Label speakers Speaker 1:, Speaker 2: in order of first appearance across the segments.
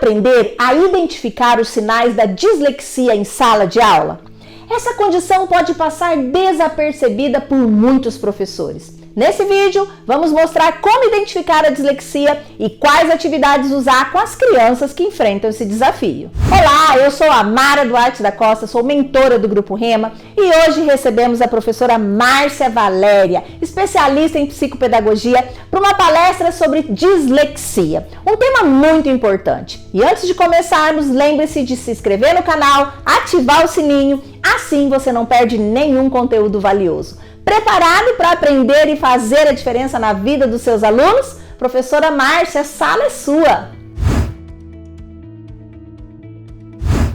Speaker 1: aprender a identificar os sinais da dislexia em sala de aula? Essa condição pode passar desapercebida por muitos professores. Nesse vídeo, vamos mostrar como identificar a dislexia e quais atividades usar com as crianças que enfrentam esse desafio. Olá, eu sou a Mara Duarte da Costa, sou mentora do Grupo Rema e hoje recebemos a professora Márcia Valéria, especialista em psicopedagogia, para uma palestra sobre dislexia, um tema muito importante. E antes de começarmos, lembre-se de se inscrever no canal, ativar o sininho, assim você não perde nenhum conteúdo valioso. Preparado para aprender e fazer a diferença na vida dos seus alunos? Professora Márcia, a sala é sua!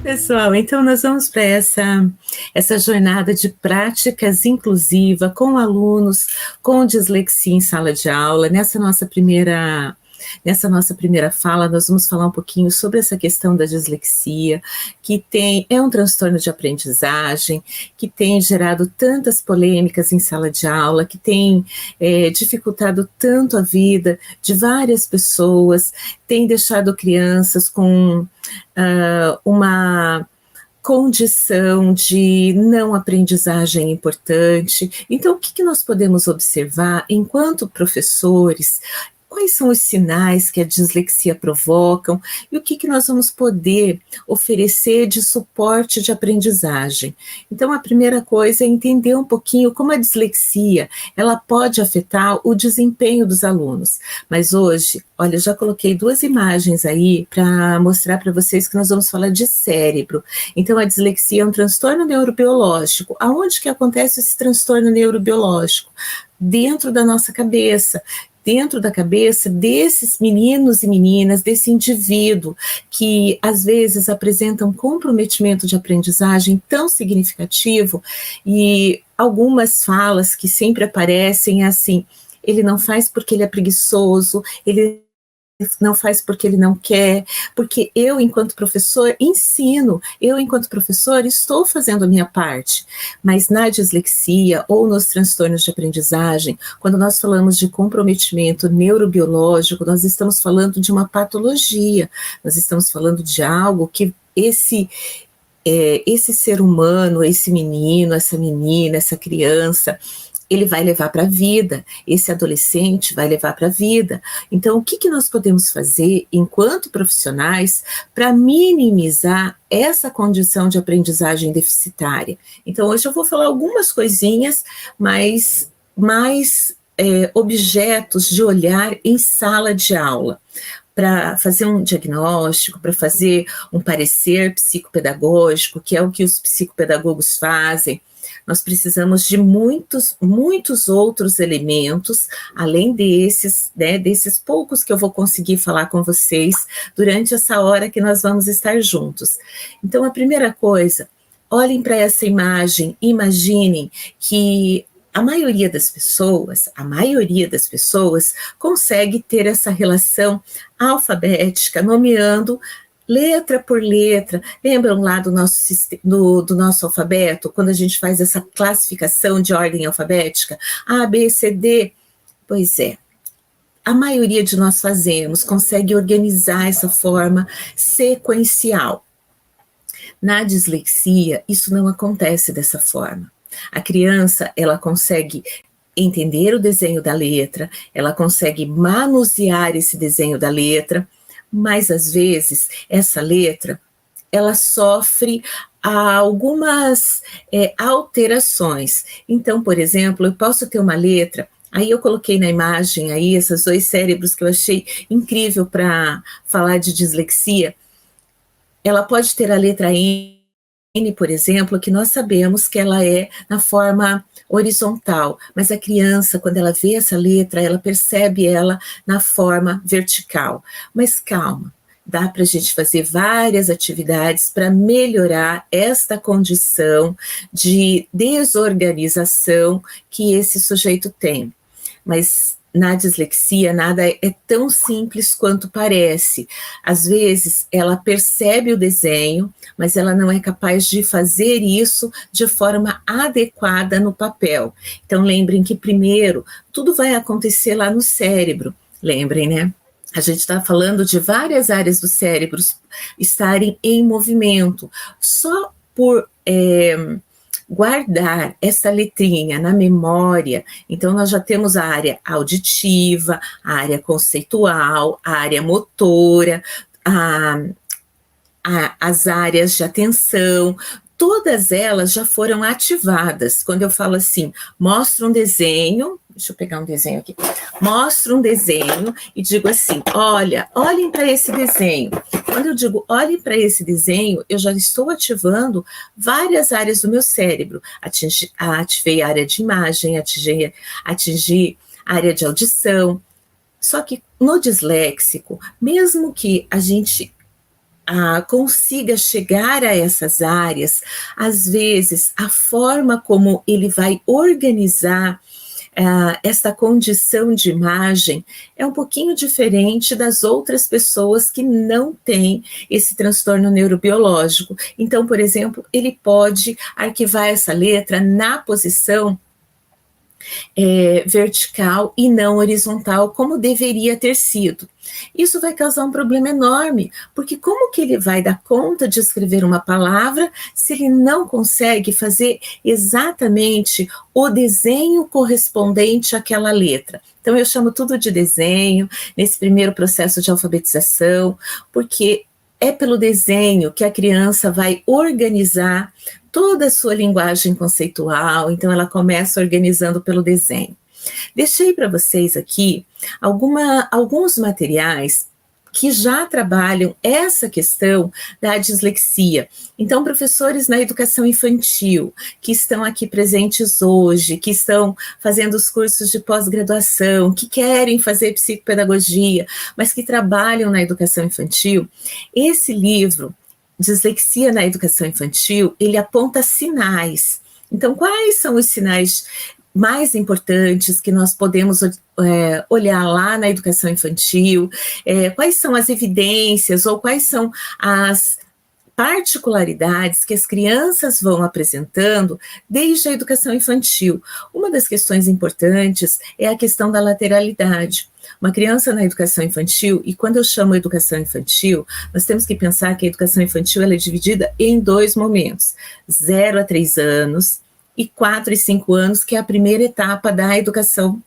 Speaker 2: Pessoal, então nós vamos para essa jornada de práticas inclusiva com alunos com dislexia em sala de aula. Nessa nossa primeira fala, nós vamos falar um pouquinho sobre essa questão da dislexia, que é um transtorno de aprendizagem, que tem gerado tantas polêmicas em sala de aula, que tem dificultado tanto a vida de várias pessoas, tem deixado crianças com uma condição de não aprendizagem importante. Então, o que nós podemos observar enquanto professores? Quais são os sinais que a dislexia provocam e o que nós vamos poder oferecer de suporte de aprendizagem? Então, a primeira coisa é entender um pouquinho como a dislexia ela pode afetar o desempenho dos alunos. Mas hoje, olha, eu já coloquei duas imagens aí para mostrar para vocês que nós vamos falar de cérebro. Então, a dislexia é um transtorno neurobiológico. Aonde que acontece esse transtorno neurobiológico? Dentro da nossa cabeça. Dentro da cabeça desses meninos e meninas, desse indivíduo que às vezes apresentam comprometimento de aprendizagem tão significativo, e algumas falas que sempre aparecem é assim: ele não faz porque ele é preguiçoso, ele não faz porque ele não quer, porque eu, enquanto professor, ensino, eu, enquanto professor, estou fazendo a minha parte. Mas na dislexia ou nos transtornos de aprendizagem, quando nós falamos de comprometimento neurobiológico, nós estamos falando de uma patologia, nós estamos falando de algo que esse ser humano, esse menino, essa menina, essa criança, ele vai levar para a vida, esse adolescente vai levar para a vida. Então, o que nós podemos fazer enquanto profissionais para minimizar essa condição de aprendizagem deficitária? Então, hoje eu vou falar algumas coisinhas, mas mais objetos de olhar em sala de aula, para fazer um diagnóstico, para fazer um parecer psicopedagógico, que é o que os psicopedagogos fazem. Nós precisamos de muitos outros elementos, além desses poucos que eu vou conseguir falar com vocês durante essa hora que nós vamos estar juntos. Então, a primeira coisa, olhem para essa imagem, imaginem que a maioria das pessoas consegue ter essa relação alfabética, nomeando letra por letra. Lembram lá do nosso alfabeto, quando a gente faz essa classificação de ordem alfabética? A, B, C, D. Pois é, a maioria de nós consegue organizar essa forma sequencial. Na dislexia, isso não acontece dessa forma. A criança, ela consegue entender o desenho da letra, ela consegue manusear esse desenho da letra, mas às vezes essa letra ela sofre algumas alterações. Então, por exemplo, eu posso ter uma letra, aí eu coloquei na imagem aí esses dois cérebros que eu achei incrível para falar de dislexia. Ela pode ter a letra N, por exemplo, que nós sabemos que ela é na forma horizontal, mas a criança, quando ela vê essa letra, ela percebe ela na forma vertical. Mas calma, dá para a gente fazer várias atividades para melhorar esta condição de desorganização que esse sujeito tem. Mas na dislexia, nada é tão simples quanto parece. Às vezes, ela percebe o desenho, mas ela não é capaz de fazer isso de forma adequada no papel. Então, lembrem que primeiro, tudo vai acontecer lá no cérebro. Lembrem, né? a gente está falando de várias áreas do cérebro estarem em movimento. Só por guardar essa letrinha na memória, então nós já temos a área auditiva, a área conceitual, a área motora, as áreas de atenção, todas elas já foram ativadas. Quando eu falo assim, mostra um desenho, deixa eu pegar um desenho aqui, mostra um desenho e digo assim, olhem para esse desenho. Quando eu digo olhem para esse desenho, eu já estou ativando várias áreas do meu cérebro. Ativei a área de imagem, atingi a área de audição. Só que no disléxico, mesmo que a gente consiga chegar a essas áreas, às vezes a forma como ele vai organizar essa condição de imagem é um pouquinho diferente das outras pessoas que não têm esse transtorno neurobiológico. Então, por exemplo, ele pode arquivar essa letra na posição vertical e não horizontal, como deveria ter sido. Isso vai causar um problema enorme, porque como que ele vai dar conta de escrever uma palavra se ele não consegue fazer exatamente o desenho correspondente àquela letra? Então eu chamo tudo de desenho, nesse primeiro processo de alfabetização, porque é pelo desenho que a criança vai organizar toda a sua linguagem conceitual, então ela começa organizando pelo desenho. Deixei para vocês aqui alguns materiais que já trabalham essa questão da dislexia. Então, professores na educação infantil, que estão aqui presentes hoje, que estão fazendo os cursos de pós-graduação, que querem fazer psicopedagogia, mas que trabalham na educação infantil, esse livro, Dislexia na Educação Infantil, ele aponta sinais. Então, quais são os sinais mais importantes que nós podemos olhar lá na educação infantil? Quais são as evidências ou quais são as particularidades que as crianças vão apresentando desde a educação infantil? Uma das questões importantes é a questão da lateralidade. Uma criança na educação infantil, e quando eu chamo educação infantil, nós temos que pensar que a educação infantil ela é dividida em 2 momentos, 0 a 3 anos e 4 e 5 anos, que é a primeira etapa da educação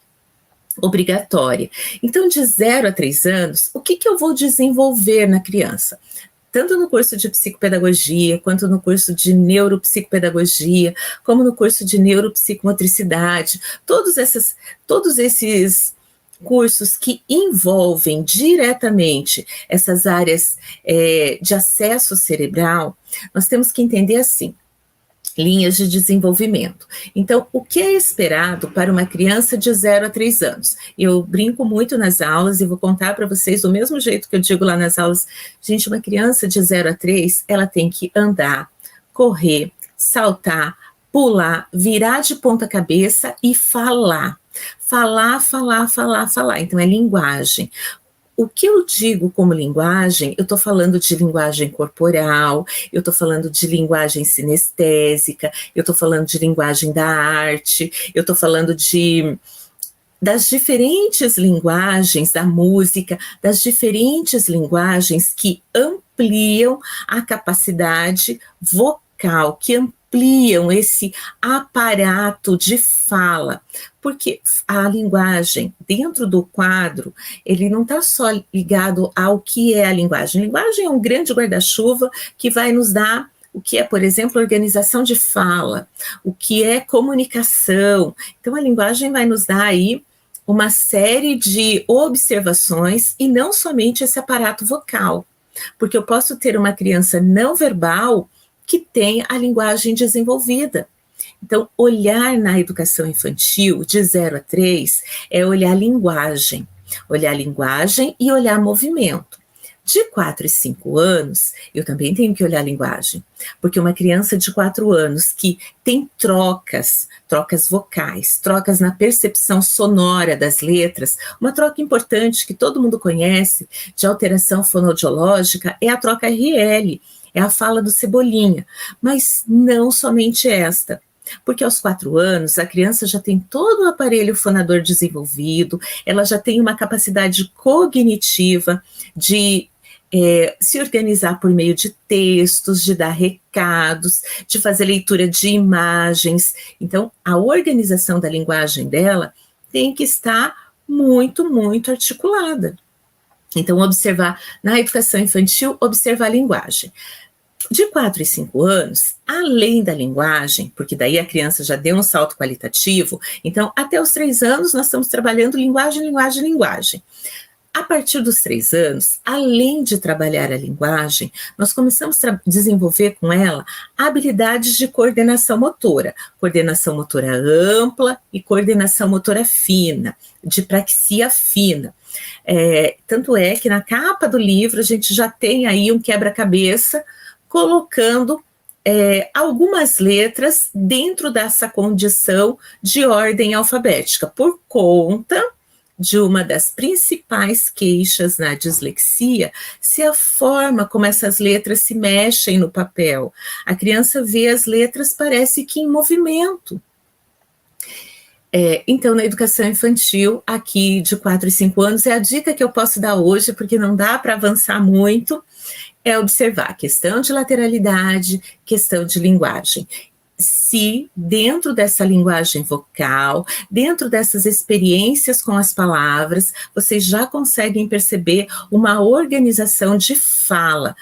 Speaker 2: obrigatória. Então, de 0 a 3 anos, o que eu vou desenvolver na criança? Tanto no curso de psicopedagogia, quanto no curso de neuropsicopedagogia, como no curso de neuropsicomotricidade, todos esses cursos que envolvem diretamente essas áreas de acesso cerebral, nós temos que entender assim, linhas de desenvolvimento. Então, o que é esperado para uma criança de 0 a 3 anos? Eu brinco muito nas aulas e vou contar para vocês do mesmo jeito que eu digo lá nas aulas. Gente, uma criança de 0 a 3, ela tem que andar, correr, saltar, pular, virar de ponta cabeça e falar. Falar. Então, é linguagem. O que eu digo como linguagem, eu estou falando de linguagem corporal, eu estou falando de linguagem sinestésica, eu estou falando de linguagem da arte, eu estou falando das diferentes linguagens da música, das diferentes linguagens que ampliam a capacidade vocal, que ampliam esse aparato de fala, porque a linguagem dentro do quadro, ele não está só ligado ao que é a linguagem. A linguagem é um grande guarda-chuva que vai nos dar o que é, por exemplo, organização de fala, o que é comunicação. Então, a linguagem vai nos dar aí uma série de observações e não somente esse aparato vocal, porque eu posso ter uma criança não verbal que tem a linguagem desenvolvida. Então, olhar na educação infantil de 0 a 3 é olhar linguagem e olhar movimento. De 4 e 5 anos, eu também tenho que olhar linguagem, porque uma criança de 4 anos que tem trocas vocais, trocas na percepção sonora das letras, uma troca importante que todo mundo conhece de alteração fonodiológica é a troca RL, é a fala do Cebolinha, mas não somente esta. Porque aos 4 anos, a criança já tem todo o aparelho fonador desenvolvido, ela já tem uma capacidade cognitiva de se organizar por meio de textos, de dar recados, de fazer leitura de imagens. Então, a organização da linguagem dela tem que estar muito, muito articulada. Então, observar na educação infantil, observar a linguagem. De 4 e 5 anos, além da linguagem, porque daí a criança já deu um salto qualitativo, então até os 3 anos nós estamos trabalhando linguagem, linguagem, linguagem. A partir dos 3 anos, além de trabalhar a linguagem, nós começamos a desenvolver com ela habilidades de coordenação motora ampla e coordenação motora fina, de praxia fina. Tanto é que na capa do livro a gente já tem aí um quebra-cabeça colocando algumas letras dentro dessa condição de ordem alfabética, por conta de uma das principais queixas na dislexia, se a forma como essas letras se mexem no papel. A criança vê as letras, parece que em movimento. Então, na educação infantil, aqui de 4 e 5 anos, é a dica que eu posso dar hoje, porque não dá para avançar muito, é observar questão de lateralidade, questão de linguagem. Se dentro dessa linguagem vocal, dentro dessas experiências com as palavras, vocês já conseguem perceber uma organização de fala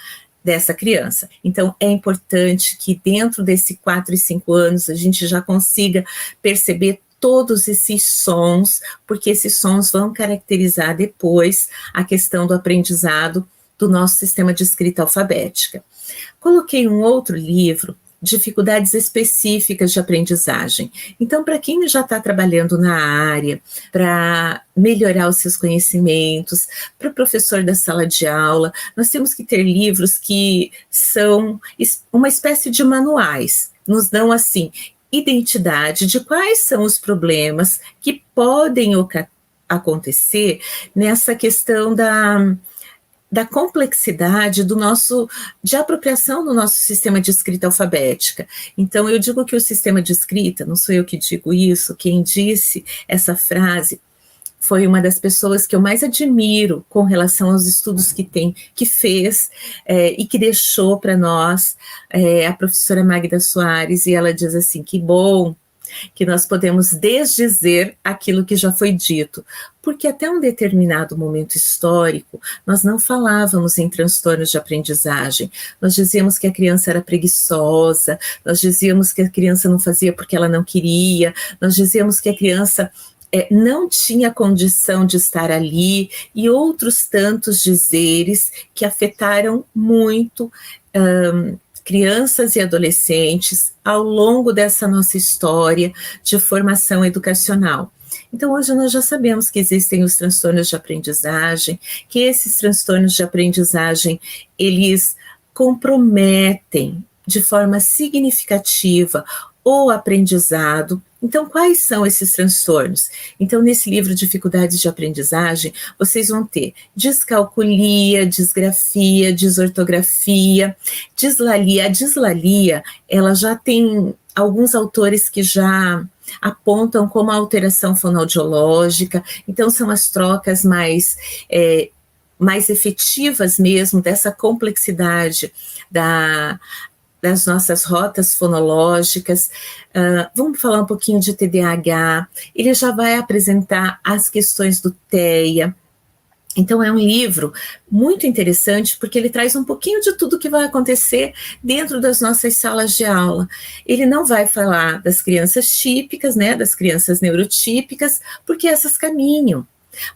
Speaker 2: dessa criança. Então, é importante que dentro desse 4 e 5 anos a gente já consiga perceber todos esses sons, porque esses sons vão caracterizar depois a questão do aprendizado do nosso sistema de escrita alfabética. Coloquei um outro livro, Dificuldades Específicas de Aprendizagem. Então, para quem já está trabalhando na área, para melhorar os seus conhecimentos, para o professor da sala de aula, nós temos que ter livros que são uma espécie de manuais, nos dão assim, identidade de quais são os problemas que podem acontecer nessa questão da complexidade de apropriação do nosso sistema de escrita alfabética. Então, eu digo que o sistema de escrita, não sou eu que digo isso, quem disse essa frase foi uma das pessoas que eu mais admiro com relação aos estudos que fez e que deixou para nós, a professora Magda Soares, e ela diz assim, que bom que nós podemos desdizer aquilo que já foi dito, porque até um determinado momento histórico, nós não falávamos em transtornos de aprendizagem, nós dizíamos que a criança era preguiçosa, nós dizíamos que a criança não fazia porque ela não queria, nós dizíamos que a criança não tinha condição de estar ali, e outros tantos dizeres que afetaram muito crianças e adolescentes ao longo dessa nossa história de formação educacional. Então, hoje nós já sabemos que existem os transtornos de aprendizagem, que esses transtornos de aprendizagem, eles comprometem de forma significativa o aprendizado. Então, quais são esses transtornos? Então, nesse livro Dificuldades de Aprendizagem, vocês vão ter descalculia, disgrafia, desortografia, dislalia. A dislalia, ela já tem alguns autores que já apontam como alteração fonoaudiológica, então são as trocas mais efetivas mesmo dessa complexidade das nossas rotas fonológicas. Vamos falar um pouquinho de TDAH, ele já vai apresentar as questões do TEA. Então é um livro muito interessante, porque ele traz um pouquinho de tudo que vai acontecer dentro das nossas salas de aula. Ele não vai falar das crianças típicas, né, das crianças neurotípicas, porque essas caminham.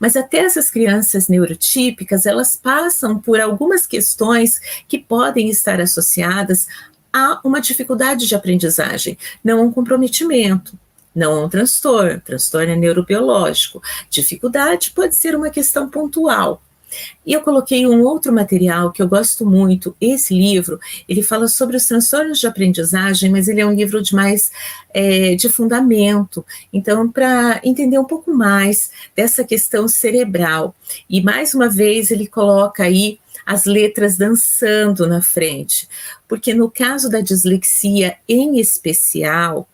Speaker 2: Mas até essas crianças neurotípicas, elas passam por algumas questões que podem estar associadas a uma dificuldade de aprendizagem, não a um comprometimento, não a um transtorno é neurobiológico. Dificuldade pode ser uma questão pontual. E eu coloquei um outro material que eu gosto muito, esse livro, ele fala sobre os transtornos de aprendizagem, mas ele é um livro de fundamento, então para entender um pouco mais dessa questão cerebral. E mais uma vez ele coloca aí as letras dançando na frente, porque no caso da dislexia em especial,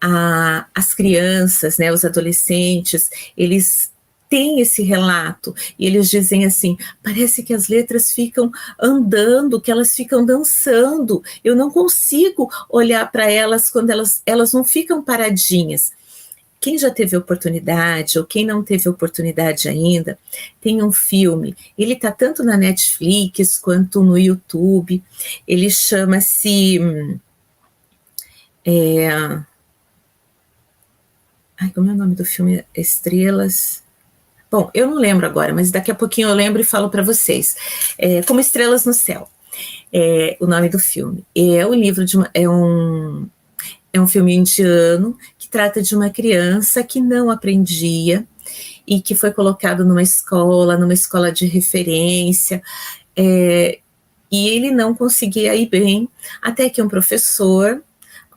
Speaker 2: as crianças, né, os adolescentes, eles têm esse relato, e eles dizem assim, parece que as letras ficam andando, que elas ficam dançando, eu não consigo olhar para elas quando elas não ficam paradinhas. Quem já teve oportunidade, ou quem não teve oportunidade ainda, tem um filme, ele está tanto na Netflix quanto no YouTube, ele chama-se... como é o nome do filme? Estrelas... Bom, eu não lembro agora, mas daqui a pouquinho eu lembro e falo para vocês. Como Estrelas no Céu, o nome do filme. É o livro de é um filme indiano que trata de uma criança que não aprendia e que foi colocado numa escola de referência, e ele não conseguia ir bem, até que um professor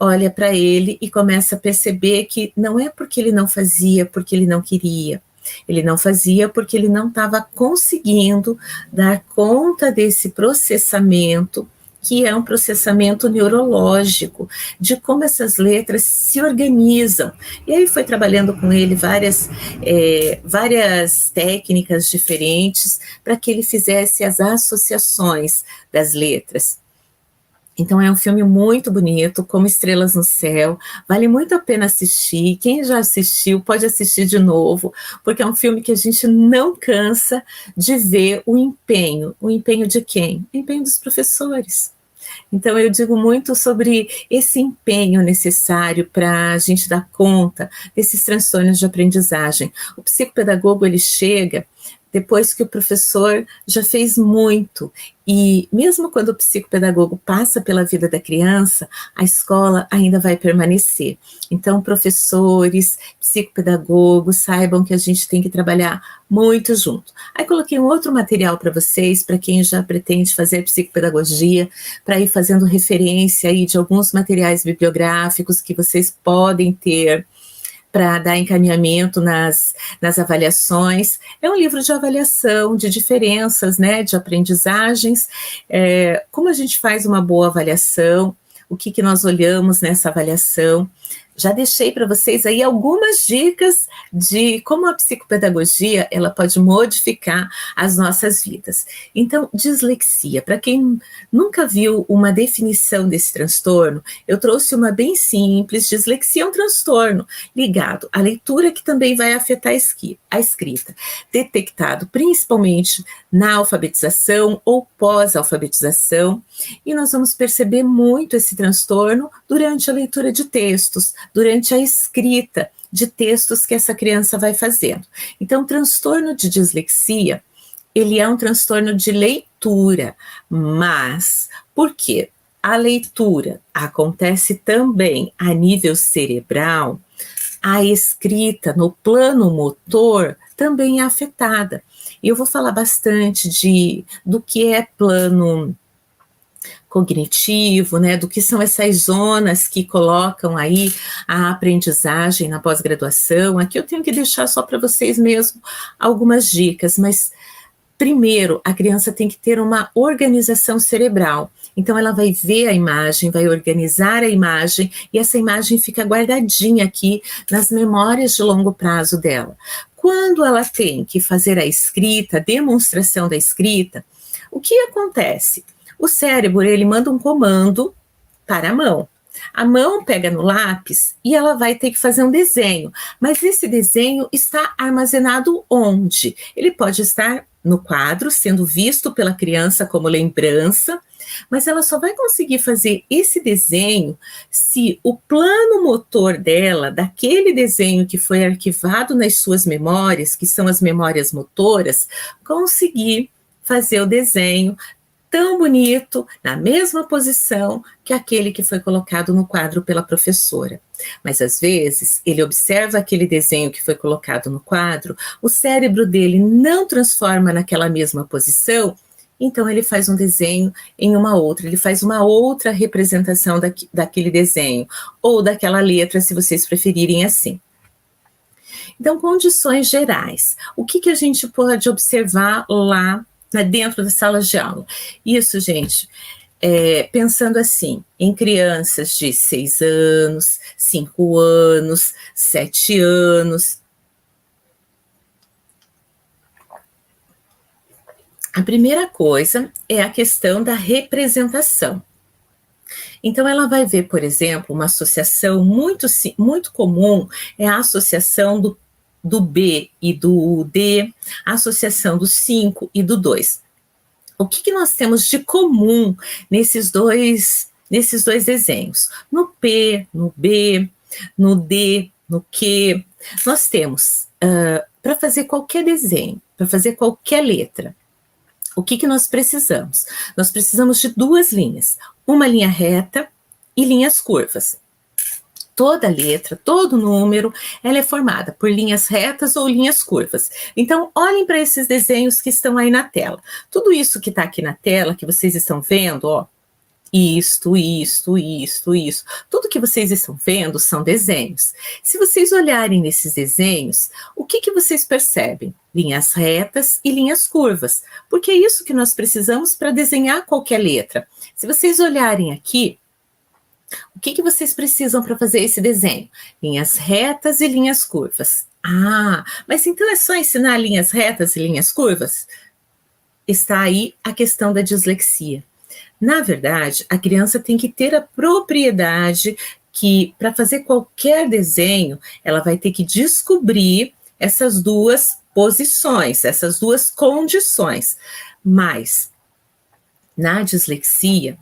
Speaker 2: olha para ele e começa a perceber que não é porque ele não fazia, porque ele não queria. Ele não fazia porque ele não estava conseguindo dar conta desse processamento, que é um processamento neurológico, de como essas letras se organizam. E aí foi trabalhando com ele várias técnicas diferentes para que ele fizesse as associações das letras. Então é um filme muito bonito, Como Estrelas no Céu, vale muito a pena assistir, quem já assistiu pode assistir de novo, porque é um filme que a gente não cansa de ver o empenho de quem? O empenho dos professores. Então eu digo muito sobre esse empenho necessário para a gente dar conta desses transtornos de aprendizagem. O psicopedagogo, ele chega depois que o professor já fez muito, e mesmo quando o psicopedagogo passa pela vida da criança, a escola ainda vai permanecer. Então, professores, psicopedagogos, saibam que a gente tem que trabalhar muito junto. Aí coloquei um outro material para vocês, para quem já pretende fazer psicopedagogia, para ir fazendo referência aí de alguns materiais bibliográficos que vocês podem ter, para dar encaminhamento nas avaliações. É um livro de avaliação, de diferenças, né, de aprendizagens, como a gente faz uma boa avaliação, o que nós olhamos nessa avaliação. Já deixei para vocês aí algumas dicas de como a psicopedagogia ela pode modificar as nossas vidas. Então, dislexia, para quem nunca viu uma definição desse transtorno, eu trouxe uma bem simples. Dislexia é um transtorno ligado à leitura que também vai afetar a escrita, detectado principalmente na alfabetização ou pós-alfabetização, e nós vamos perceber muito esse transtorno durante a leitura de textos, durante a escrita de textos que essa criança vai fazendo. Então, o transtorno de dislexia, ele é um transtorno de leitura, mas por quê? A leitura acontece também a nível cerebral, a escrita no plano motor também é afetada. E eu vou falar bastante do que é plano cognitivo, né, do que são essas zonas que colocam aí a aprendizagem na pós-graduação. Aqui eu tenho que deixar só para vocês mesmo algumas dicas, mas primeiro a criança tem que ter uma organização cerebral. Então ela vai ver a imagem, vai organizar a imagem, e essa imagem fica guardadinha aqui nas memórias de longo prazo dela. Quando ela tem que fazer a escrita, a demonstração da escrita, o que acontece? O cérebro, ele manda um comando para a mão. A mão pega no lápis e ela vai ter que fazer um desenho. Mas esse desenho está armazenado onde? Ele pode estar no quadro, sendo visto pela criança como lembrança, mas ela só vai conseguir fazer esse desenho se o plano motor dela, daquele desenho que foi arquivado nas suas memórias, que são as memórias motoras, conseguir fazer o desenho tão bonito, na mesma posição que aquele que foi colocado no quadro pela professora. Mas às vezes ele observa aquele desenho que foi colocado no quadro, o cérebro dele não transforma naquela mesma posição, então ele faz um desenho em uma outra, ele faz uma outra representação daquele desenho, ou daquela letra, se vocês preferirem assim. Então, condições gerais. O que a gente pode observar lá dentro das salas de aula? Isso, gente, pensando assim, em crianças de 6 anos, 5 anos, 7 anos. A primeira coisa é a questão da representação. Então, ela vai ver, por exemplo, uma associação muito comum, é a associação do B e do D, a associação do 5 e do 2. O que nós temos de comum nesses dois desenhos? No P, no B, no D, no Q, nós temos, para fazer qualquer desenho, para fazer qualquer letra, o que nós precisamos? Nós precisamos de 2 linhas, uma linha reta e linhas curvas. Toda letra, todo número, ela é formada por linhas retas ou linhas curvas. Então, olhem para esses desenhos que estão aí na tela. Tudo isso que está aqui na tela, que vocês estão vendo, ó, isto. Tudo que vocês estão vendo são desenhos. Se vocês olharem nesses desenhos, o que vocês percebem? Linhas retas e linhas curvas, porque é isso que nós precisamos para desenhar qualquer letra. Se vocês olharem aqui, o que vocês precisam para fazer esse desenho? Linhas retas e linhas curvas. Ah, mas então é só ensinar linhas retas e linhas curvas? Está aí a questão da dislexia. Na verdade, a criança tem que ter a propriedade que, para fazer qualquer desenho, ela vai ter que descobrir essas 2 posições, essas 2 condições. Mas, na dislexia,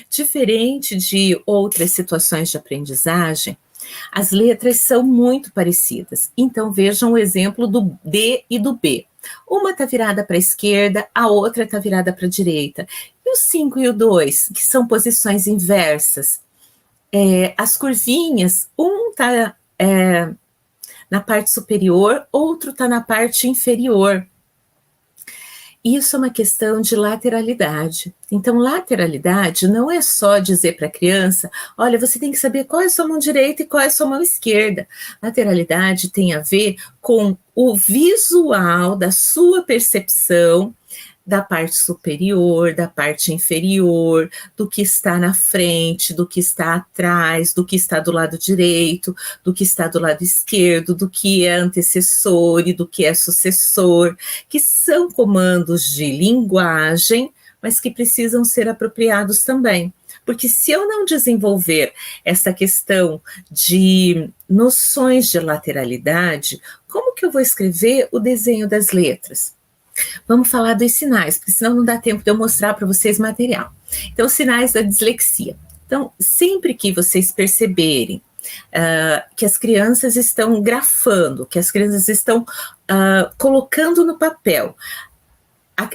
Speaker 2: diferente de outras situações de aprendizagem, as letras são muito parecidas. Então, vejam o exemplo do D e do B. Uma está virada para a esquerda, a outra está virada para a direita. E o 5 e o 2, que são posições inversas. As curvinhas, um está na parte superior, outro está na parte inferior. Isso é uma questão de lateralidade. Então, lateralidade não é só dizer para a criança, olha, você tem que saber qual é a sua mão direita e qual é a sua mão esquerda. Lateralidade tem a ver com o visual da sua percepção da parte superior, da parte inferior, do que está na frente, do que está atrás, do que está do lado direito, do que está do lado esquerdo, do que é antecessor e do que é sucessor, que são comandos de linguagem, mas que precisam ser apropriados também. Porque se eu não desenvolver essa questão de noções de lateralidade, como que eu vou escrever o desenho das letras? Vamos falar dos sinais, porque senão não dá tempo de eu mostrar para vocês material. Então, sinais da dislexia. Então, sempre que vocês perceberem que as crianças estão grafando, que as crianças estão colocando no papel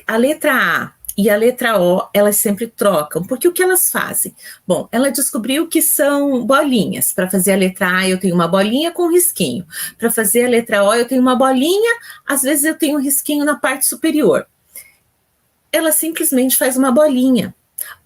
Speaker 2: a letra A e a letra O, elas sempre trocam, porque o que elas fazem? Bom, ela descobriu que são bolinhas. Para fazer a letra A, eu tenho uma bolinha com risquinho. Para fazer a letra O, eu tenho uma bolinha, às vezes eu tenho um risquinho na parte superior. Ela simplesmente faz uma bolinha.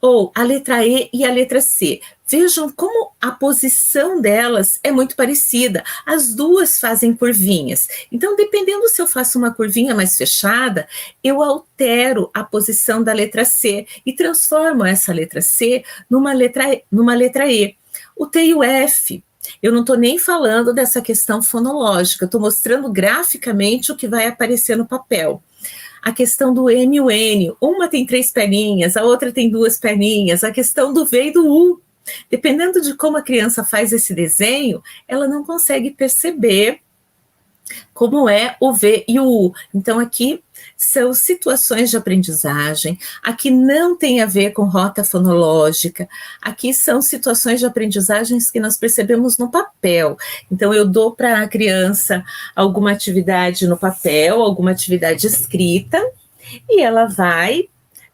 Speaker 2: Ou a letra E e a letra C. Vejam como a posição delas é muito parecida. As duas fazem curvinhas. Então, dependendo se eu faço uma curvinha mais fechada, eu altero a posição da letra C e transformo essa letra C numa letra E. O T e o F, eu não estou nem falando dessa questão fonológica, estou mostrando graficamente o que vai aparecer no papel. A questão do M e o N, uma tem 3 perninhas, a outra tem 2 perninhas, a questão do V e do U. Dependendo de como a criança faz esse desenho, ela não consegue perceber como é o V e o U. Então, aqui são situações de aprendizagem, aqui não tem a ver com rota fonológica, aqui são situações de aprendizagens que nós percebemos no papel. Então, eu dou para a criança alguma atividade no papel, alguma atividade escrita, e ela vai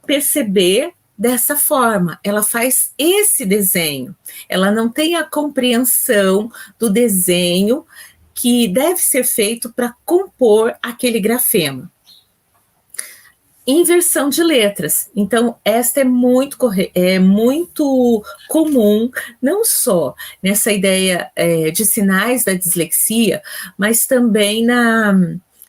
Speaker 2: perceber dessa forma, ela faz esse desenho, ela não tem a compreensão do desenho que deve ser feito para compor aquele grafema. Inversão de letras. Então, esta é muito comum, não só nessa ideia de sinais da dislexia, mas também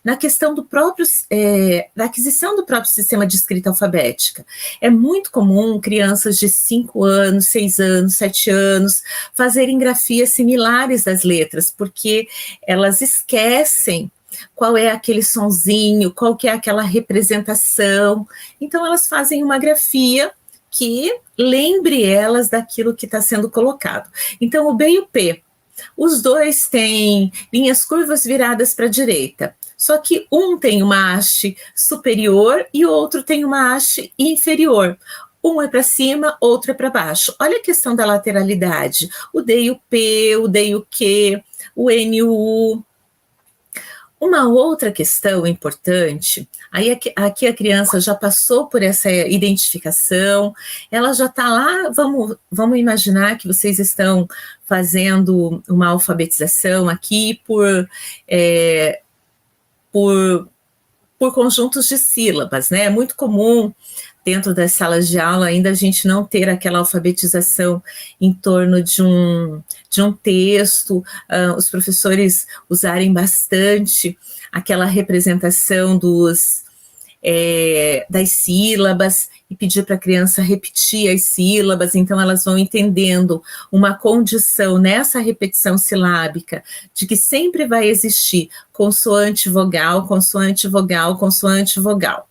Speaker 2: na questão da aquisição do próprio sistema de escrita alfabética. É muito comum crianças de 5 anos, 6 anos, 7 anos fazerem grafias similares das letras, porque elas esquecem qual é aquele sonzinho, qual que é aquela representação. Então, elas fazem uma grafia que lembre elas daquilo que está sendo colocado. Então, o B e o P, os dois têm linhas curvas viradas para a direita, só que um tem uma haste superior e o outro tem uma haste inferior. Um é para cima, outro é para baixo. Olha a questão da lateralidade. O D e o P, o D e o Q, o N e o U. Uma outra questão importante, aí aqui a criança já passou por essa identificação, ela já está lá, vamos imaginar que vocês estão fazendo uma alfabetização aqui por conjuntos de sílabas, né? É muito comum dentro das salas de aula ainda a gente não ter aquela alfabetização em torno de um texto, os professores usarem bastante aquela representação das sílabas e pedir para a criança repetir as sílabas, então elas vão entendendo uma condição nessa repetição silábica de que sempre vai existir consoante, vogal, consoante, vogal, consoante, vogal.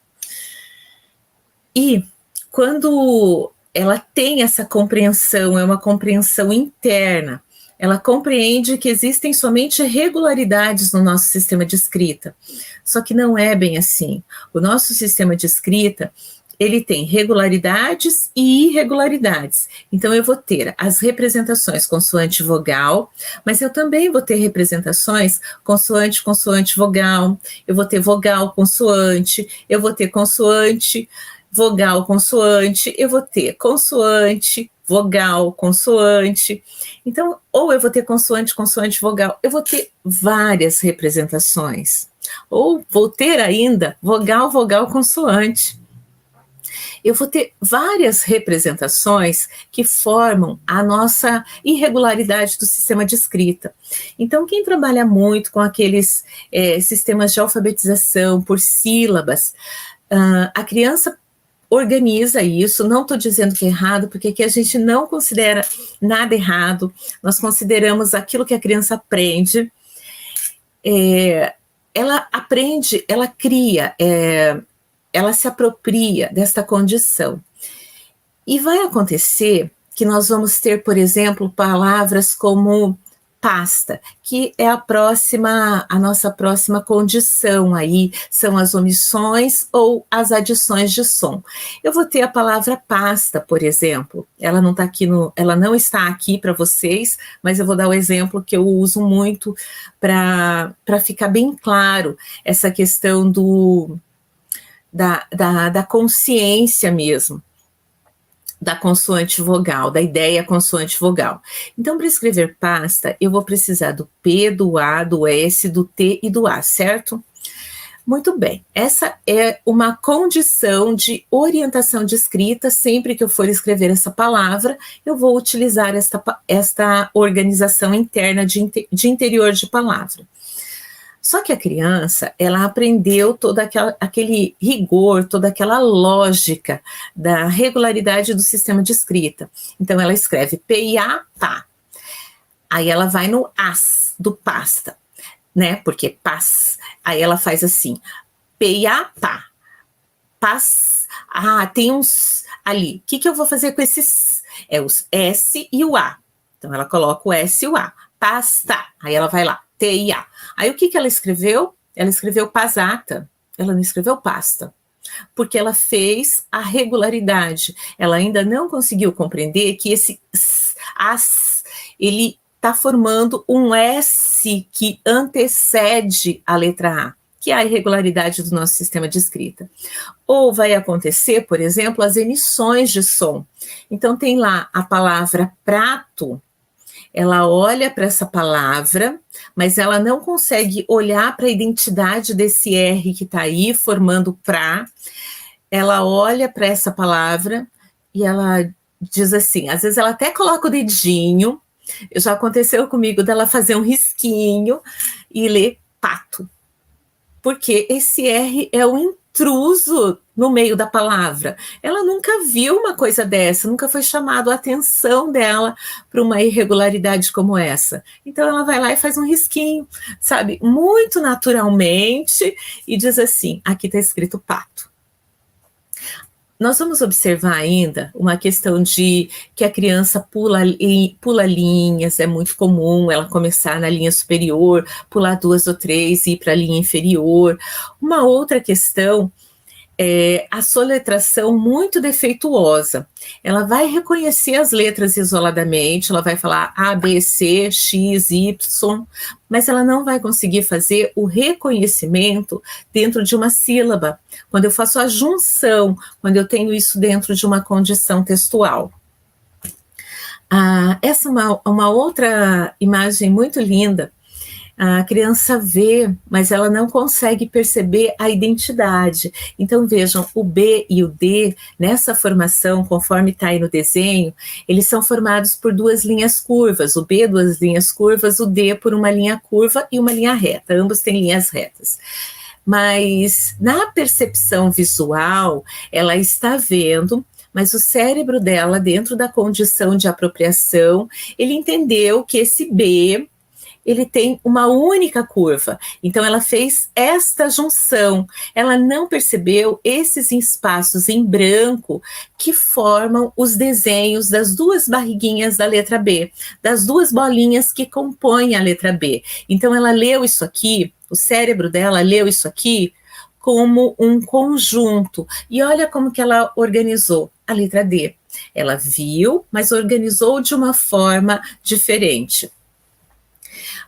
Speaker 2: E quando ela tem essa compreensão, é uma compreensão interna, ela compreende que existem somente regularidades no nosso sistema de escrita. Só que não é bem assim. O nosso sistema de escrita, ele tem regularidades e irregularidades. Então, eu vou ter as representações consoante vogal, mas eu também vou ter representações consoante, consoante, vogal, eu vou ter vogal, consoante, eu vou ter consoante, vogal, consoante, eu vou ter consoante, vogal, consoante. Então, ou eu vou ter consoante, consoante, vogal, eu vou ter várias representações. Ou vou ter ainda vogal, vogal, consoante. Eu vou ter várias representações que formam a nossa irregularidade do sistema de escrita. Então, quem trabalha muito com aqueles sistemas de alfabetização por sílabas, a criança organiza isso, não estou dizendo que é errado, porque aqui a gente não considera nada errado, nós consideramos aquilo que a criança aprende, ela aprende, ela cria, ela se apropria desta condição. E vai acontecer que nós vamos ter, por exemplo, palavras como pasta, que é a nossa próxima condição aí, são as omissões ou as adições de som. Eu vou ter a palavra pasta, por exemplo, ela não está aqui para vocês, mas eu vou dar o exemplo que eu uso muito para ficar bem claro essa questão da consciência mesmo, da consoante vogal, da ideia consoante vogal. Então, para escrever pasta, eu vou precisar do P, do A, do S, do T e do A, certo? Muito bem, essa é uma condição de orientação de escrita. Sempre que eu for escrever essa palavra, eu vou utilizar esta organização interna de interior de palavra. Só que a criança, ela aprendeu todo aquele rigor, toda aquela lógica da regularidade do sistema de escrita. Então, ela escreve P-I-A, pá. Aí ela vai no as, do pasta, né? Porque pas. Aí ela faz assim, P-I-A, pá. Pas. Ah, tem uns ali. O que eu vou fazer com esses? É os S e o A. Então, ela coloca o S e o A. Pasta. Aí ela vai lá. T-I-A. Aí o que ela escreveu? Ela escreveu pasata, ela não escreveu pasta, porque ela fez a regularidade. Ela ainda não conseguiu compreender que esse as, ele está formando um S que antecede a letra A, que é a irregularidade do nosso sistema de escrita. Ou vai acontecer, por exemplo, as emissões de som. Então tem lá a palavra prato, ela olha para essa palavra, mas ela não consegue olhar para a identidade desse R que está aí, formando pra. Ela olha para essa palavra e ela diz assim, às vezes ela até coloca o dedinho, já aconteceu comigo dela fazer um risquinho e ler pato. porque esse R é um intruso no meio da palavra. Ela nunca viu uma coisa dessa, nunca foi chamado a atenção dela para uma irregularidade como essa. Então ela vai lá e faz um risquinho, sabe, muito naturalmente, e diz assim: aqui está escrito pato. Nós vamos observar ainda uma questão de que a criança pula linhas, é muito comum ela começar na linha superior, pular 2 ou 3 e ir para a linha inferior. Uma outra questão é a soletração muito defeituosa. Ela vai reconhecer as letras isoladamente, ela vai falar A, B, C, X, Y, mas ela não vai conseguir fazer o reconhecimento dentro de uma sílaba, quando eu faço a junção, quando eu tenho isso dentro de uma condição textual. Essa é uma outra imagem muito linda. A criança vê, mas ela não consegue perceber a identidade. Então, vejam, o B e o D, nessa formação, conforme está aí no desenho, eles são formados por 2 linhas curvas. O B, 2 linhas curvas, o D por uma linha curva e uma linha reta. Ambos têm linhas retas. Mas, na percepção visual, ela está vendo, mas o cérebro dela, dentro da condição de apropriação, ele entendeu que esse B ele tem uma única curva. Então, ela fez esta junção. Ela não percebeu esses espaços em branco que formam os desenhos das 2 barriguinhas da letra B, das 2 bolinhas que compõem a letra B. Então, ela leu isso aqui, o cérebro dela leu isso aqui como um conjunto. E olha como que ela organizou a letra D. Ela viu, mas organizou de uma forma diferente.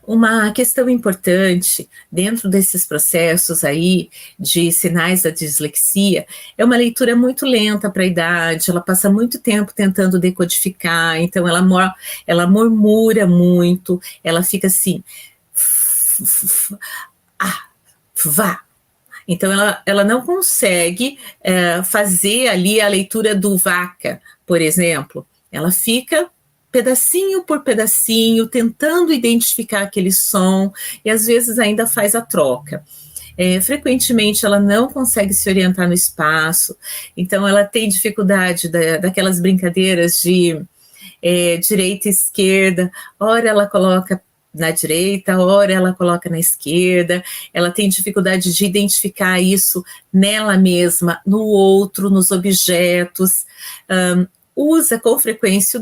Speaker 2: Uma questão importante dentro desses processos aí de sinais da dislexia é uma leitura muito lenta para a idade, ela passa muito tempo tentando decodificar, então ela murmura muito, ela fica assim, vá. Então ela não consegue fazer ali a leitura do vaca, por exemplo, ela fica pedacinho por pedacinho, tentando identificar aquele som, e às vezes ainda faz a troca. Frequentemente ela não consegue se orientar no espaço, então ela tem dificuldade daquelas brincadeiras de direita e esquerda, ora ela coloca na direita, ora ela coloca na esquerda, ela tem dificuldade de identificar isso nela mesma, no outro, nos objetos, usa com frequência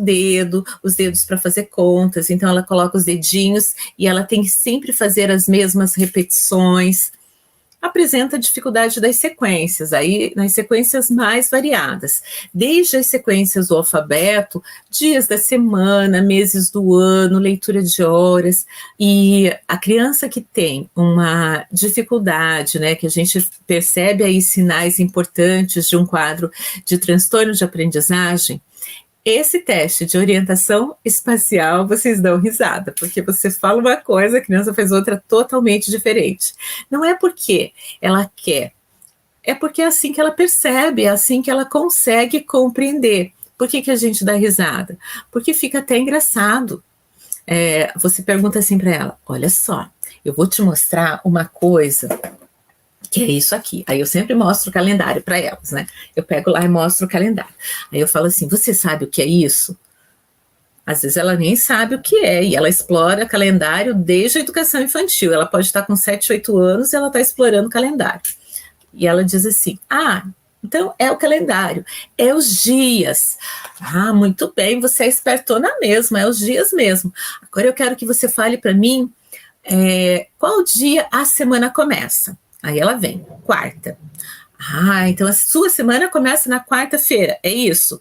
Speaker 2: os dedos para fazer contas, então ela coloca os dedinhos e ela tem que sempre fazer as mesmas repetições. Apresenta dificuldade das sequências, aí nas sequências mais variadas, desde as sequências do alfabeto, dias da semana, meses do ano, leitura de horas, e a criança que tem uma dificuldade, né, que a gente percebe aí sinais importantes de um quadro de transtorno de aprendizagem, esse teste de orientação espacial, vocês dão risada, porque você fala uma coisa, a criança faz outra totalmente diferente. Não é porque ela quer, é porque é assim que ela percebe, é assim que ela consegue compreender. Por que a gente dá risada? Porque fica até engraçado. Você pergunta assim para ela, olha só, eu vou te mostrar uma coisa que é isso aqui. Aí eu sempre mostro o calendário para elas, né? Eu pego lá e mostro o calendário. Aí eu falo assim, você sabe o que é isso? Às vezes ela nem sabe o que é, e ela explora calendário desde a educação infantil. Ela pode estar com 7, 8 anos e ela está explorando o calendário. E ela diz assim, então é o calendário, é os dias. Muito bem, você é espertona mesmo, é os dias mesmo. Agora eu quero que você fale para mim qual dia a semana começa. Aí ela vem, quarta. Então a sua semana começa na quarta-feira, é isso?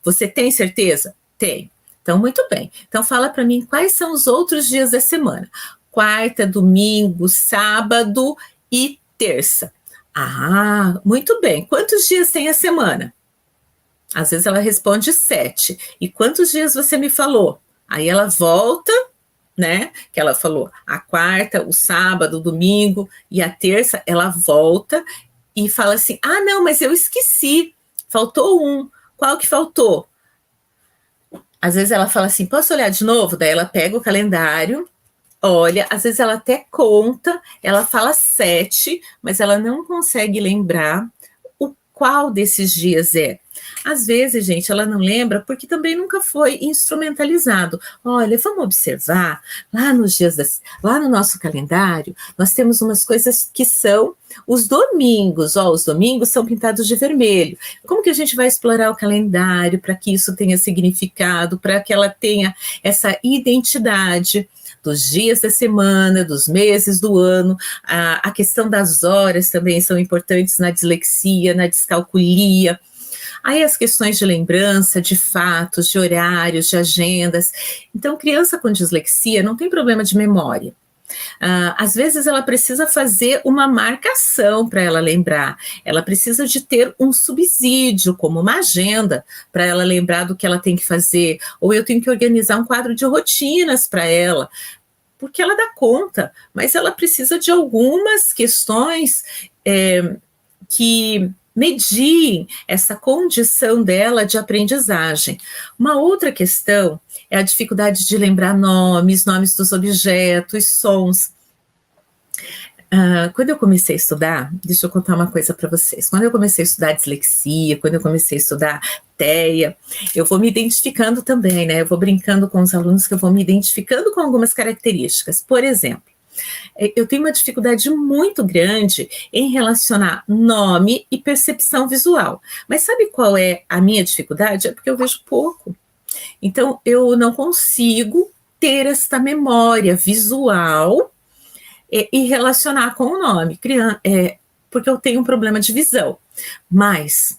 Speaker 2: Você tem certeza? Tem. Então, muito bem. Então, fala para mim quais são os outros dias da semana. Quarta, domingo, sábado e terça. Muito bem. Quantos dias tem a semana? Às vezes ela responde 7. E quantos dias você me falou? Aí ela volta, né, que ela falou a quarta, o sábado, o domingo e a terça, ela volta e fala assim, não, mas eu esqueci, faltou um, qual que faltou? Às vezes ela fala assim, posso olhar de novo? Daí ela pega o calendário Olha, às vezes ela até conta, ela fala 7, mas ela não consegue lembrar o qual desses dias é. Às vezes, gente, ela não lembra porque também nunca foi instrumentalizado. Olha, vamos observar, lá no nosso calendário, nós temos umas coisas que são os domingos. Os domingos são pintados de vermelho. Como que a gente vai explorar o calendário para que isso tenha significado, para que ela tenha essa identidade dos dias da semana, dos meses do ano? A questão das horas também são importantes na dislexia, na descalculia. Aí as questões de lembrança, de fatos, de horários, de agendas. Então, criança com dislexia não tem problema de memória. Às vezes ela precisa fazer uma marcação para ela lembrar, ela precisa de ter um subsídio, como uma agenda, para ela lembrar do que ela tem que fazer, ou eu tenho que organizar um quadro de rotinas para ela, porque ela dá conta, mas ela precisa de algumas questões que mediem essa condição dela de aprendizagem. Uma outra questão é a dificuldade de lembrar nomes dos objetos, sons. Quando eu comecei a estudar, deixa eu contar uma coisa para vocês. Quando eu comecei a estudar dislexia, quando eu comecei a estudar TEA, eu vou me identificando também, né? Eu vou brincando com os alunos que eu vou me identificando com algumas características. Por exemplo, eu tenho uma dificuldade muito grande em relacionar nome e percepção visual. Mas sabe qual é a minha dificuldade? É porque eu vejo pouco. Então, eu não consigo ter esta memória visual e relacionar com o nome, porque eu tenho um problema de visão. Mas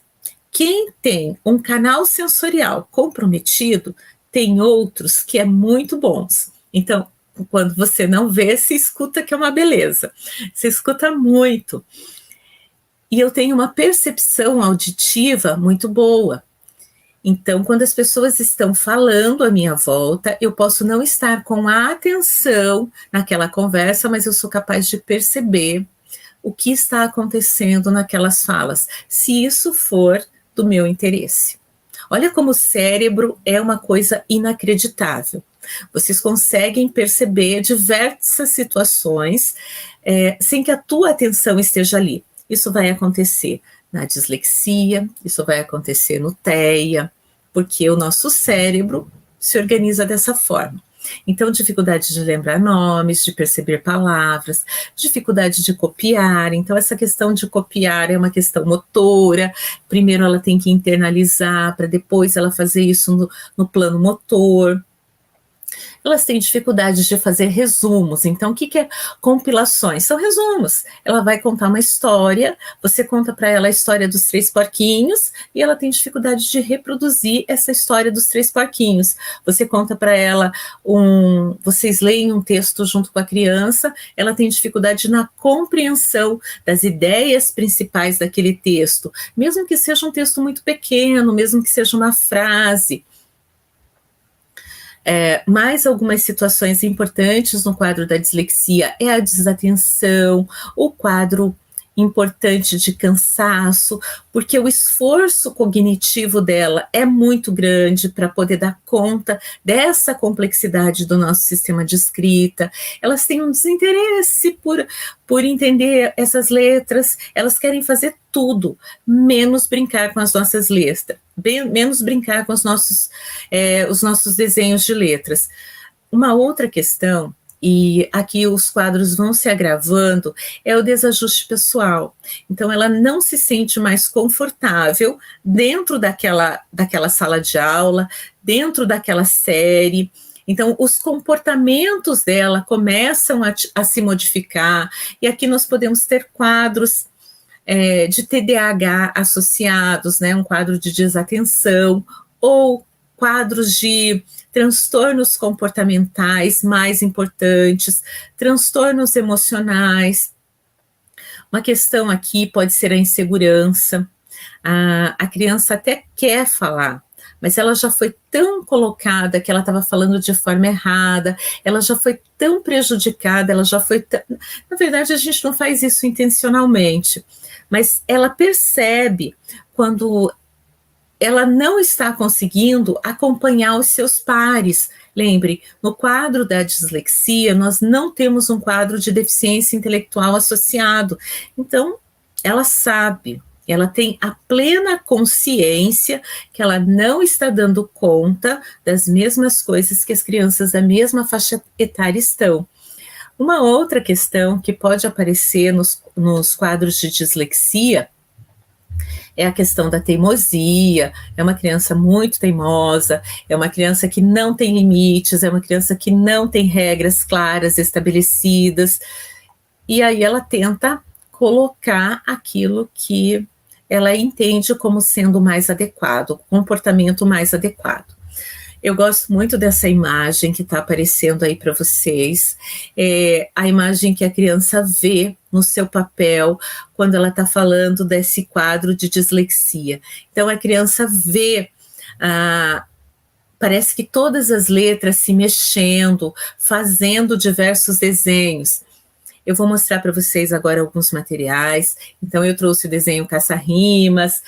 Speaker 2: quem tem um canal sensorial comprometido, tem outros que é muito bons. Então, quando você não vê, se escuta, que é uma beleza. Você escuta muito. E eu tenho uma percepção auditiva muito boa. Então, quando as pessoas estão falando à minha volta, eu posso não estar com a atenção naquela conversa, mas eu sou capaz de perceber o que está acontecendo naquelas falas, se isso for do meu interesse. Olha como o cérebro é uma coisa inacreditável. Vocês conseguem perceber diversas situações sem que a tua atenção esteja ali. Isso vai acontecer na dislexia, isso vai acontecer no TEA, porque o nosso cérebro se organiza dessa forma. Então, dificuldade de lembrar nomes, de perceber palavras, dificuldade de copiar. Então, essa questão de copiar é uma questão motora. Primeiro ela tem que internalizar, para depois ela fazer isso no plano motor. Elas têm dificuldade de fazer resumos. Então, o que é compilações? São resumos. Ela vai contar uma história, você conta para ela a história dos 3 porquinhos e ela tem dificuldade de reproduzir essa história dos 3 porquinhos. Você conta para ela vocês leem um texto junto com a criança, ela tem dificuldade na compreensão das ideias principais daquele texto, mesmo que seja um texto muito pequeno, mesmo que seja uma frase. Mais algumas situações importantes no quadro da dislexia é a desatenção, o quadro importante de cansaço, porque o esforço cognitivo dela é muito grande para poder dar conta dessa complexidade do nosso sistema de escrita. Elas têm um desinteresse por entender essas letras, elas querem fazer tudo, menos brincar com as nossas letras, menos brincar com os nossos desenhos de letras. Uma outra questão, e aqui os quadros vão se agravando, é o desajuste pessoal. Então, ela não se sente mais confortável dentro daquela sala de aula, dentro daquela série. Então, os comportamentos dela começam a se modificar, e aqui nós podemos ter quadros de TDAH associados, né, um quadro de desatenção, ou quadros de transtornos comportamentais mais importantes, transtornos emocionais. Uma questão aqui pode ser a insegurança. A criança até quer falar, mas ela já foi tão colocada que ela estava falando de forma errada, ela já foi tão prejudicada, ela já foi Na verdade, a gente não faz isso intencionalmente, mas ela percebe quando ela não está conseguindo acompanhar os seus pares. Lembre, no quadro da dislexia, nós não temos um quadro de deficiência intelectual associado. Então, ela sabe, ela tem a plena consciência que ela não está dando conta das mesmas coisas que as crianças da mesma faixa etária estão. Uma outra questão que pode aparecer nos quadros de dislexia é a questão da teimosia. É uma criança muito teimosa, é uma criança que não tem limites, é uma criança que não tem regras claras estabelecidas, e aí ela tenta colocar aquilo que ela entende como sendo mais adequado, o comportamento mais adequado. Eu gosto muito dessa imagem que está aparecendo aí para vocês, a imagem que a criança vê no seu papel quando ela está falando desse quadro de dislexia. Então, a criança vê, parece que todas as letras se mexendo, fazendo diversos desenhos. Eu vou mostrar para vocês agora alguns materiais. Então, eu trouxe o desenho caça-rimas,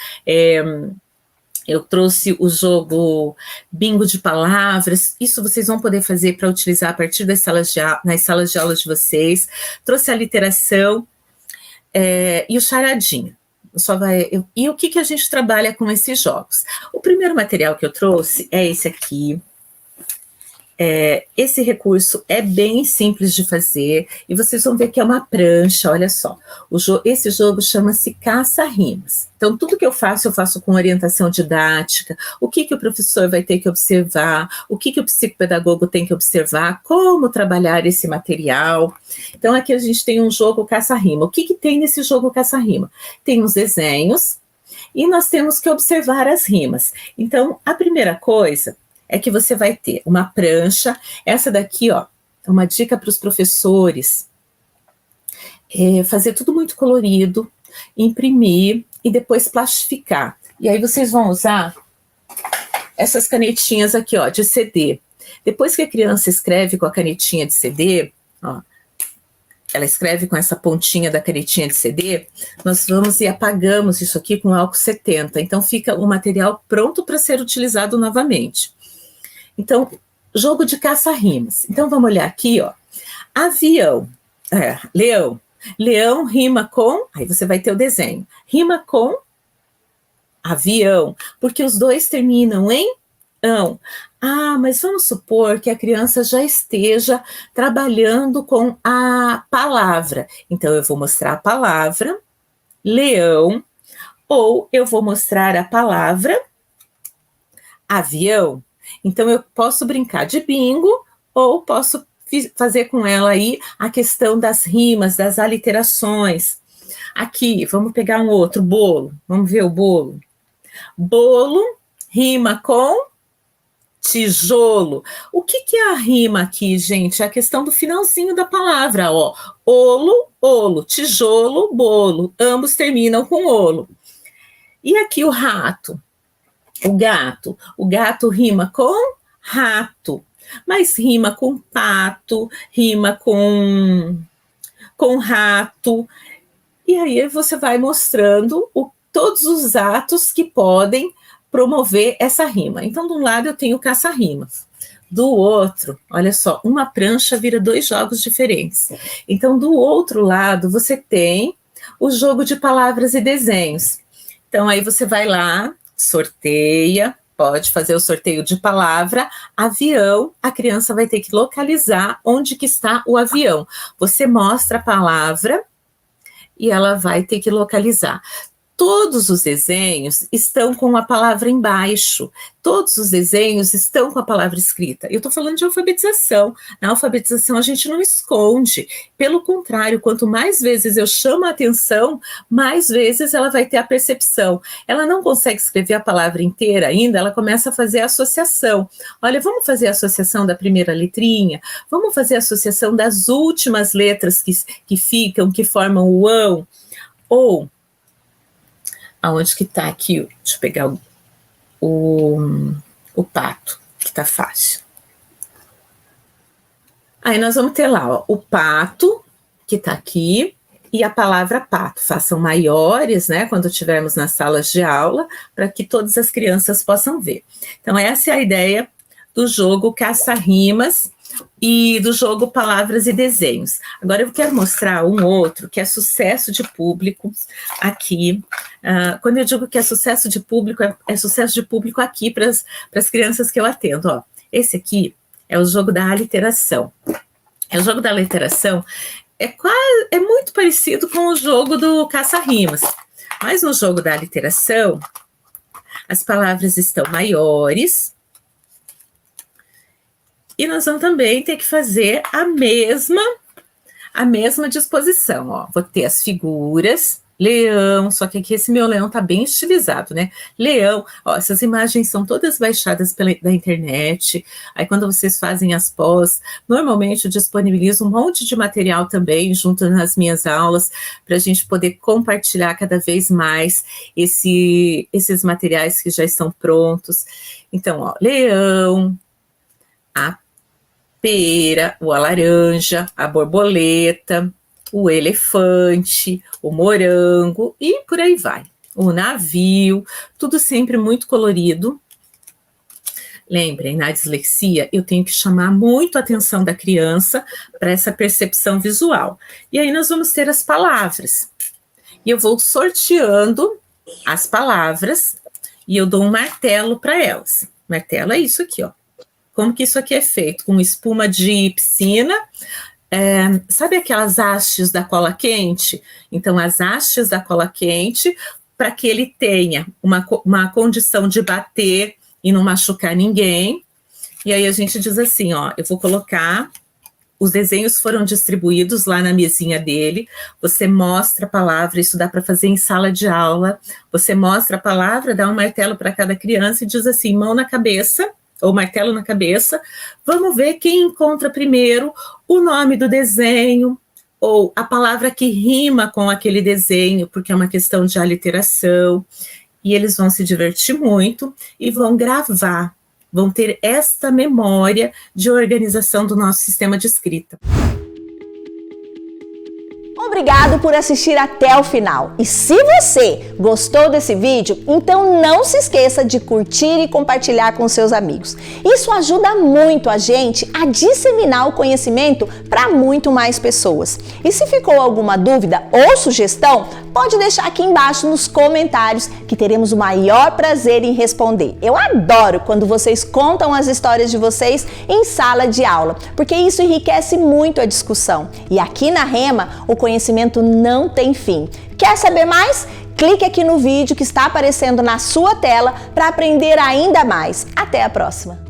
Speaker 2: eu trouxe o jogo bingo de palavras. Isso vocês vão poder fazer para utilizar a partir das nas salas de aula de vocês. Trouxe a literação e o charadinha. E o que a gente trabalha com esses jogos? O primeiro material que eu trouxe é esse aqui. Esse recurso é bem simples de fazer, e vocês vão ver que é uma prancha, olha só. Esse jogo chama-se caça-rimas. Então, tudo que eu faço com orientação didática, o que o professor vai ter que observar, o que o psicopedagogo tem que observar, como trabalhar esse material. Então, aqui a gente tem um jogo caça-rima. O que tem nesse jogo caça-rima? Tem os desenhos, e nós temos que observar as rimas. Então, a primeira coisa é que você vai ter uma prancha. Essa daqui, ó, é uma dica para os professores. Fazer tudo muito colorido, imprimir e depois plastificar. E aí vocês vão usar essas canetinhas aqui, ó, de CD. Depois que a criança escreve com a canetinha de CD, ó, ela escreve com essa pontinha da canetinha de CD, nós vamos e apagamos isso aqui com álcool 70. Então fica o material pronto para ser utilizado novamente. Então, jogo de caça-rimas. Então, vamos olhar aqui, ó. Avião, leão. Leão rima com, aí você vai ter o desenho, rima com avião, porque os dois terminam em ão. Mas vamos supor que a criança já esteja trabalhando com a palavra. Então, eu vou mostrar a palavra leão, ou eu vou mostrar a palavra avião. Então, eu posso brincar de bingo, ou posso fazer com ela aí a questão das rimas, das aliterações. Aqui, vamos pegar um outro, bolo. Vamos ver o bolo. Bolo rima com tijolo. O que é a rima aqui, gente? É a questão do finalzinho da palavra, ó. Olo, olo, tijolo, bolo. Ambos terminam com olo. E aqui o rato. O gato. O gato rima com rato, mas rima com pato, rima com rato. E aí você vai mostrando todos os atos que podem promover essa rima. Então, de um lado eu tenho caça-rimas, do outro, olha só, uma prancha vira 2 jogos diferentes. Então, do outro lado você tem o jogo de palavras e desenhos. Então, aí você vai lá, sorteia, pode fazer o sorteio de palavra, avião, a criança vai ter que localizar onde que está o avião. Você mostra a palavra e ela vai ter que localizar. Todos os desenhos estão com a palavra embaixo, todos os desenhos estão com a palavra escrita. Eu estou falando de alfabetização. Na alfabetização a gente não esconde, pelo contrário, quanto mais vezes eu chamo a atenção, mais vezes ela vai ter a percepção. Ela não consegue escrever a palavra inteira ainda, ela começa a fazer a associação. Olha, vamos fazer a associação da primeira letrinha, vamos fazer a associação das últimas letras que ficam, que formam o ão, ou aonde que está aqui? Deixa eu pegar o pato, que está fácil. Aí nós vamos ter lá, ó, o pato, que está aqui, e a palavra pato. Façam maiores, né, quando estivermos nas salas de aula, para que todas as crianças possam ver. Então, essa é a ideia do jogo Caça-Rimas e do jogo Palavras e Desenhos. Agora eu quero mostrar um outro que é sucesso de público aqui. Quando eu digo que é sucesso de público, é sucesso de público aqui para as crianças que eu atendo. Ó, esse aqui é o jogo da aliteração. O jogo da aliteração é muito parecido com o jogo do caça-rimas, mas no jogo da aliteração as palavras estão maiores e nós vamos também ter que fazer a mesma disposição. Ó. Vou ter as figuras, leão, só que aqui esse meu leão tá bem estilizado, né? Leão, ó, essas imagens são todas baixadas da internet. Aí quando vocês fazem as pós, normalmente eu disponibilizo um monte de material também junto nas minhas aulas para a gente poder compartilhar cada vez mais esses materiais que já estão prontos. Então, ó, leão, a pera, a laranja, a borboleta, o elefante, o morango e por aí vai. O navio, tudo sempre muito colorido. Lembrem, na dislexia eu tenho que chamar muito a atenção da criança para essa percepção visual. E aí nós vamos ter as palavras. E eu vou sorteando as palavras e eu dou um martelo para elas. Martelo é isso aqui, ó. Como que isso aqui é feito? Com espuma de piscina. Sabe aquelas hastes da cola quente? Então, as hastes da cola quente, para que ele tenha uma condição de bater e não machucar ninguém. E aí a gente diz assim, ó, eu vou colocar, os desenhos foram distribuídos lá na mesinha dele, você mostra a palavra, isso dá para fazer em sala de aula, você mostra a palavra, dá um martelo para cada criança e diz assim, mão na cabeça, ou martelo na cabeça, vamos ver quem encontra primeiro o nome do desenho, ou a palavra que rima com aquele desenho, porque é uma questão de aliteração, e eles vão se divertir muito e vão gravar, vão ter esta memória de organização do nosso sistema de escrita.
Speaker 1: Obrigado por assistir até o final. E se você gostou desse vídeo, então não se esqueça de curtir e compartilhar com seus amigos. Isso ajuda muito a gente a disseminar o conhecimento para muito mais pessoas. E se ficou alguma dúvida ou sugestão, pode deixar aqui embaixo nos comentários que teremos o maior prazer em responder. Eu adoro quando vocês contam as histórias de vocês em sala de aula, porque isso enriquece muito a discussão. E aqui na Rema, o conhecimento não tem fim. Quer saber mais? Clique aqui no vídeo que está aparecendo na sua tela para aprender ainda mais. Até a próxima!